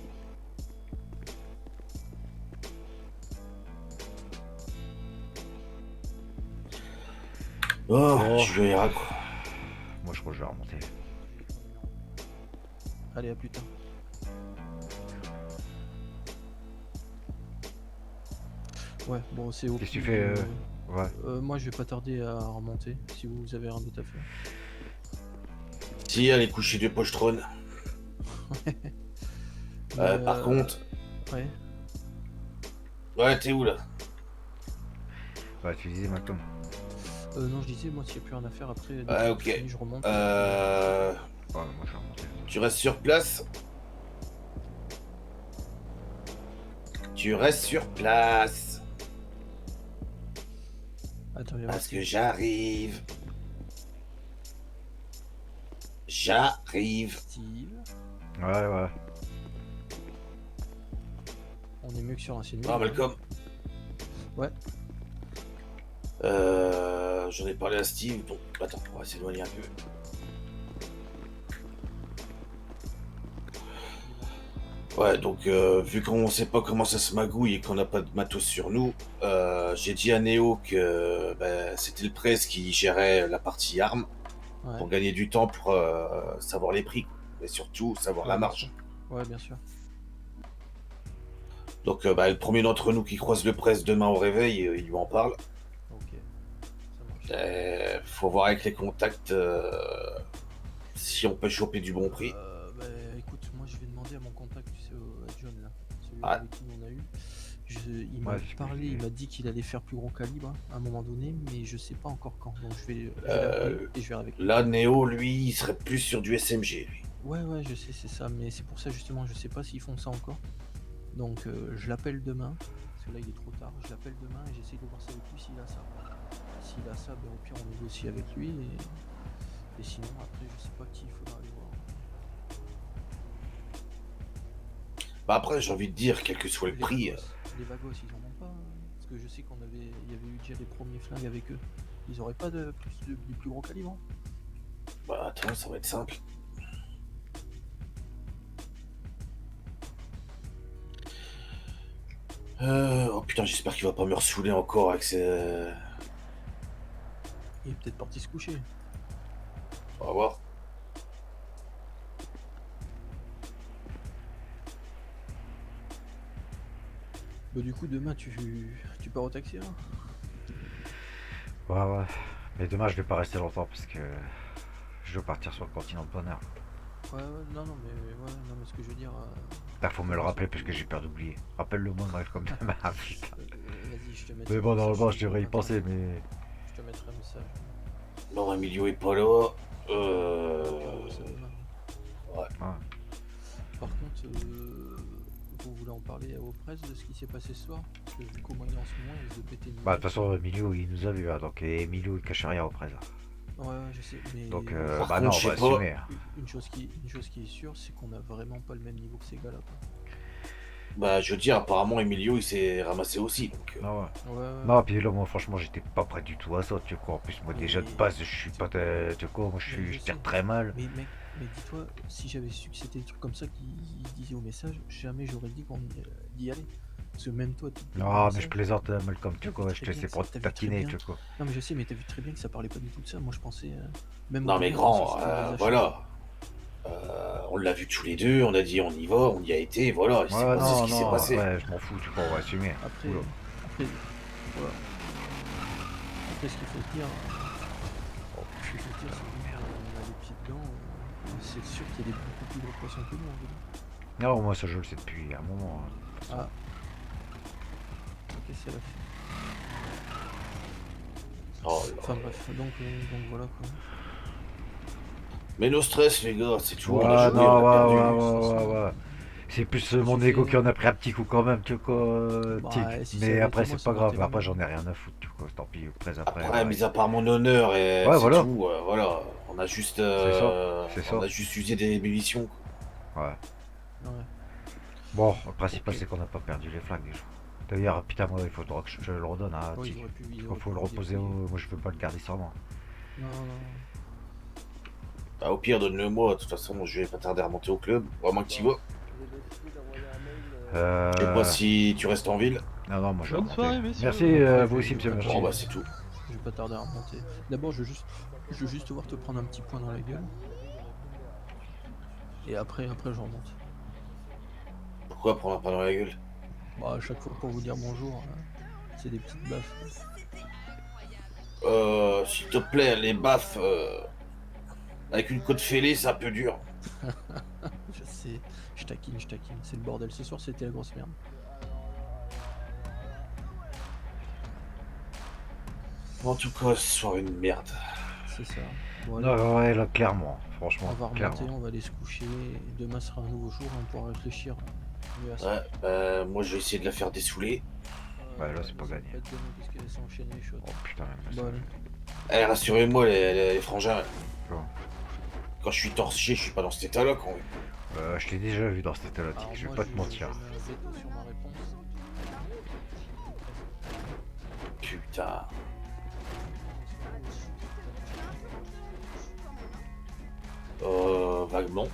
Oh, Oh. je verrai quoi. Moi, je crois que je vais remonter. Allez, à plus tard. Ouais, bon, c'est au Qu'est-ce que tu pire, fais Ouais. moi, je vais pas tarder à remonter, si vous avez rien d'autre à faire. Si, elle est couchée de pochetronne. Par contre... Ouais. Ouais, t'es où là? Ouais, tu disais maintenant. Non, je disais, moi, s'il n'y a plus rien à faire après, dès Ah, que ok. c'est fini, je remonte. Ouais, moi, je vais remonter. Tu restes sur place? Tu restes sur place. Attends, viens Parce voir. que j'arrive. J'arrive. Steve, Ouais, ouais. on est mieux que sur l'ancienne Ah, ville, Malcolm. Ouais. J'en ai parlé à Steve, donc attends, on va s'éloigner un peu. Ouais, donc vu qu'on sait pas comment ça se magouille et qu'on n'a pas de matos sur nous, j'ai dit à Néo que c'était le presse qui gérait la partie armes Ouais. pour gagner du temps pour savoir les prix, mais surtout savoir la Ouais, bien marge. sûr. Ouais, bien sûr. Donc le premier d'entre nous qui croise le presse demain au réveil, il lui en parle. Ok. Ça marche. Faut voir avec les contacts si on peut choper du bon prix. Bah écoute, moi je vais demander à mon contact, tu sais, à John là, celui Ouais. avec qui on a eu. Il m'a Ouais, c'est parlé, il m'a dit qu'il allait faire plus gros calibre hein, à un moment donné, mais je sais pas encore quand. Donc je vais l'appeler et je verrai avec lui. Là, Néo, lui, il serait plus sur du SMG, lui. Ouais, je sais, c'est ça, mais c'est pour ça justement, je sais pas s'ils font ça encore. Donc je l'appelle demain, parce que là il est trop tard. Je l'appelle demain et j'essaye de voir ça avec lui s'il a ça. S'il a ça, ben, au pire on négocie avec lui et sinon après je sais pas qui il faudra aller voir. Bah après, j'ai envie de dire, quel que soit le prix... Les Vagos, ils en ont pas. Hein, parce que je sais il y avait eu déjà des premiers flingues avec eux. Ils auraient pas du plus gros calibre. Hein. Bah attends, ça va être simple. Oh putain, j'espère qu'il va pas me ressouler encore avec ses... Il est peut-être parti se coucher. On va voir. Bah du coup demain tu pars au taxi là. Ouais. Mais demain, je vais pas rester longtemps parce que je dois partir sur le continent de bonheur. Ouais, non mais ce que je veux dire. Là, faut me le rappeler parce que j'ai peur d'oublier. Rappelle-le-moi, Malcolm. Putain. Vas-y, je te mettrai Mais bon, un message, normalement, je devrais y attends, penser, mais. Je te mettrai un message. Non, Emilio est pas là. Ouais. Par contre, vous voulez en parler aux presse de ce qui s'est passé ce soir? Parce que vu comment il est en ce moment, il risque de péter une... Bah, de toute façon, Emilio, il nous a vu, hein, donc Emilio, il cache rien auprès là. Ouais, je sais, mais... Donc, Par bah contre, non, je on va sais pas. assumer. Hein. Une chose qui est sûre, c'est qu'on a vraiment pas le même niveau que ces gars-là. Bah, je veux dire, apparemment, Emilio, il s'est ramassé aussi, donc... Ah ouais. Ouais. Non, puis là, moi, franchement, j'étais pas prêt du tout à ça, tu vois. En plus, moi, déjà de base, je suis pas. Tu vois, moi, je tire très mal. Mais mec, dis-toi, si j'avais su que c'était des trucs comme ça qu'il disait au message, jamais j'aurais dit d'y aller. Parce que même toi, Non, mais je plaisante, Malcolm, tu vois, je te laisse pour te taquiner, tu vois. Non, mais je sais, mais t'as vu très bien que ça parlait pas du tout de ça. Moi, je pensais. Même Non, au mais début, grand, je pensais que c'était des voilà. achats. On l'a vu tous les deux, on a dit on y va, on y a été, voilà, il s'est Ouais, passé ce non, qui s'est non, passé. ouais, je m'en fous, tu vois, on va assumer. Après, Oula. voilà. Après, ce qu'il faut se dire, ce qu'il faut se dire, c'est qu'on a les pieds dedans, c'est sûr qu'il y a des beaucoup plus gros poissons que nous, en fait. Non, moi ça je le sais depuis un moment. Hein. Ah. Ok, c'est la fin. Oh là. Enfin bref, donc voilà quoi. Mais nos stress, les gars, c'est tout. Ouais, on a joué, non, on a perdu. ouais. C'est plus mon ego qui en a pris un petit coup quand même, tu vois. Bah, tic. si ça Mais avait après, été moi, c'est ça pas aurait grave. été Après, mieux. j'en ai rien à foutre, tu vois. Tant pis, après. Après, mis à part mon honneur et Ouais, c'est voilà. tout, voilà. On a juste, C'est on ça. a juste usé des munitions. Ouais. Ouais. Bon, le principal, c'est qu'on n'a pas perdu les flingues. D'ailleurs, putain, moi, il faudra que je le redonne à Oui, Tic. ils auraient pu- ils Il auraient faut pu le le reposer. dépouiller. Moi, je peux pas le garder sur moi. Non. Bah, au pire, donne-le-moi. De toute façon, je vais pas tarder à remonter au club. Vraiment que tu vas. Je sais pas si tu restes en ville. Non, moi, je vais Bonne remonter. soirée, messieurs. Merci, vous aussi, monsieur. Bon, bah, c'est tout. Je vais pas tarder à remonter. D'abord, je veux juste te voir te prendre un petit point dans la gueule. Et après, je remonte. Pourquoi prendre un pas dans la gueule? Bah, à chaque fois pour vous dire bonjour, c'est des petites baffes. S'il te plaît, les baffes avec une côte fêlée, c'est un peu dur. Je sais, je taquine, c'est le bordel. Ce soir, c'était la grosse merde. En tout cas, ce soir, une merde. C'est ça. Voilà. Non, ouais, là, clairement. Franchement, On va remonter, clairement. on va aller se coucher. Et demain sera un nouveau jour, on pourra réfléchir mieux à ça. Ouais, bah, moi, je vais essayer de la faire dessouler. Ouais, là, c'est pas gagné. Pas de gagner parce qu'elles sont enchaînées, chaudes. Oh putain, même. Bon, allez. Eh, rassurez-moi, les frangins. Bon. Quand je suis torché, je suis pas dans cet état-là, quand même. Je t'ai déjà vu dans cet état-là, Tic, Alors je vais moi, pas te mentir. je mets un veto sur ma réponse. Putain. Vaguement.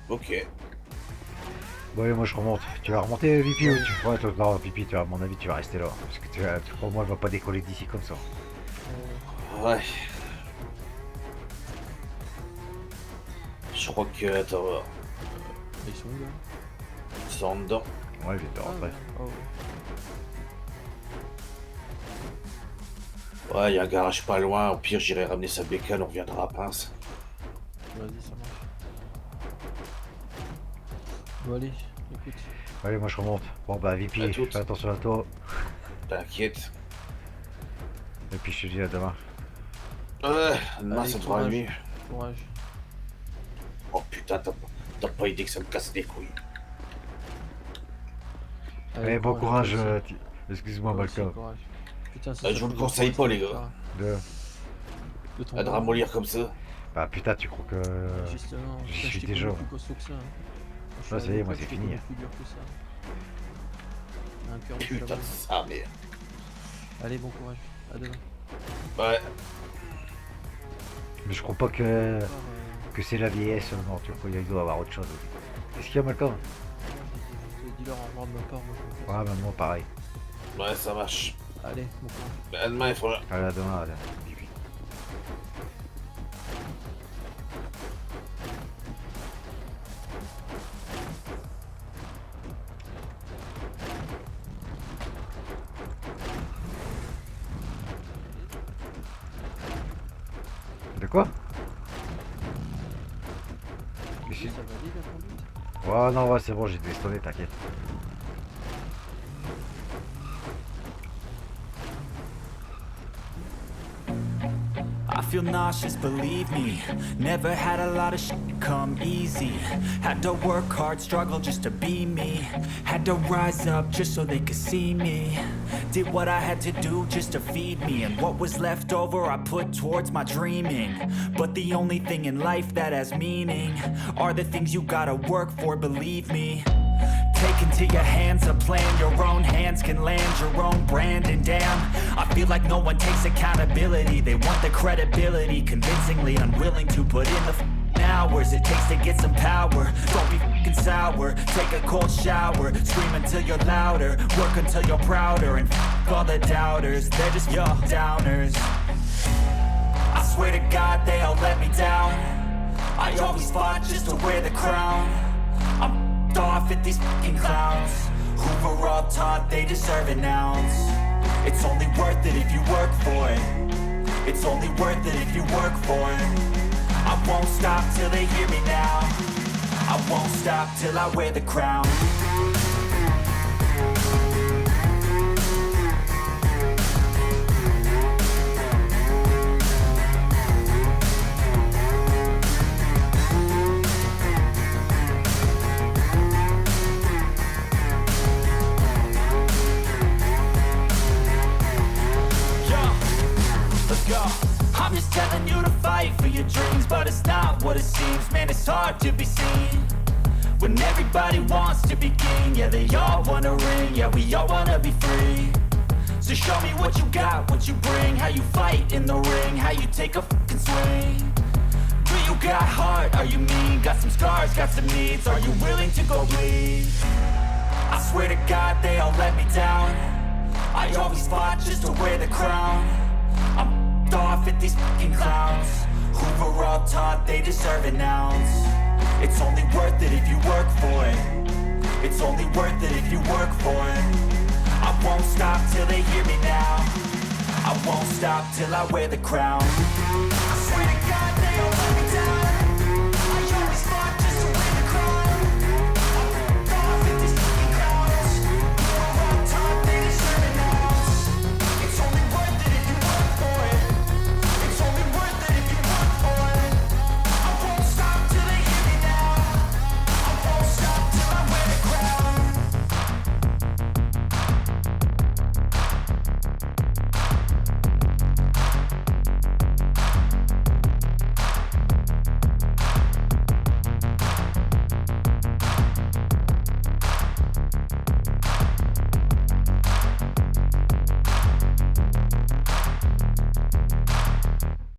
Ok. Bon, allez, moi je remonte. Tu vas remonter, Pipi, ou tu... Ouais, toi, non, Pipi, tu vas, à mon avis, tu vas rester là. Parce que pour moi, elle va pas décoller d'ici comme ça. Ouais. Je crois que... Attends, voir. Ils sont où là? Ils sont en dedans. Ouais, il vient de rentrer. Ouais, il y a un garage pas loin. Au pire, j'irai ramener sa bécane, on reviendra à Pince. Vas-y, ça marche. Bon, allez, écoute. Allez, moi je remonte. Bon, bah, Vipi, À toutes. fais attention à toi. T'inquiète. Et puis je te dis à demain. Ouais, demain, Allez, ça devra aller mieux. Courage. Oh putain, t'as pas idée que ça me casse les couilles. Allez, bon courage. toi aussi. Excuse-moi, Toi aussi, Malcolm. courage. Putain, Je vous le conseille pas, les gars. De ton À de ramollir comme ça. Bah, putain, tu crois que. Justement, J'y putain, suis je t'ai déjà. connu plus costaud que ça. Hein. Ouais, ça y est, moi, c'est J'étais fini. plus dur que ça. Un cœur de Putain cheval. de ça, merde. Allez, bon courage. À demain. Ouais. Mais je crois pas que c'est la vieillesse. Non, tu vois, il doit y avoir autre chose. Qu'est-ce qu'il y a, Malcolm? Dis-leur au revoir de ma part. Moi, Ouais, même moi, pareil. Ouais, ça marche. allez, bon courage. À demain, les frangins. Allez, à demain, à demain. De quoi? Ici. Ça va aller la conduite? Ouais, non, ouais, c'est bon, j'ai déstonné, t'inquiète. I feel nauseous, believe me. Never had a lot of shit come easy. Had to work hard, struggle just to be me. Had to rise up just so they could see me. Did what I had to do just to feed me. And what was left over I put towards my dreaming. But the only thing in life that has meaning are the things you gotta work for, believe me. Take into your hands a plan. Your own hands can land your own brand. And damn, I feel like no one takes accountability. They want the credibility, convincingly unwilling to put in the hours it takes to get some power. Don't be fucking sour, take a cold shower. Scream until you're louder, work until you're prouder. And all the doubters, they're just your downers. I swear to God they all let me down. I always fought just to wear the crown. I'm off at these fucking clowns who were all taught they deserve an ounce. It's only worth it if you work for it. It's only worth it if you work for it. I won't stop till they hear me now. I won't stop till I wear the crown. I'm just telling you to fight for your dreams, but it's not what it seems. Man, it's hard to be seen when everybody wants to be king. Yeah, they all wanna ring, yeah, we all wanna be free. So show me what you got, what you bring, how you fight in the ring, how you take a fucking swing. Do you got heart, are you mean? Got some scars, got some needs, are you willing to go bleed? I swear to God they all let me down. I always fought just to wear the crown. I'm off at these fucking clowns who were all taught they deserve an ounce. It's only worth it if you work for it. It's only worth it if you work for it. I won't stop till they hear me now. I won't stop till I wear the crown. I swear to God they all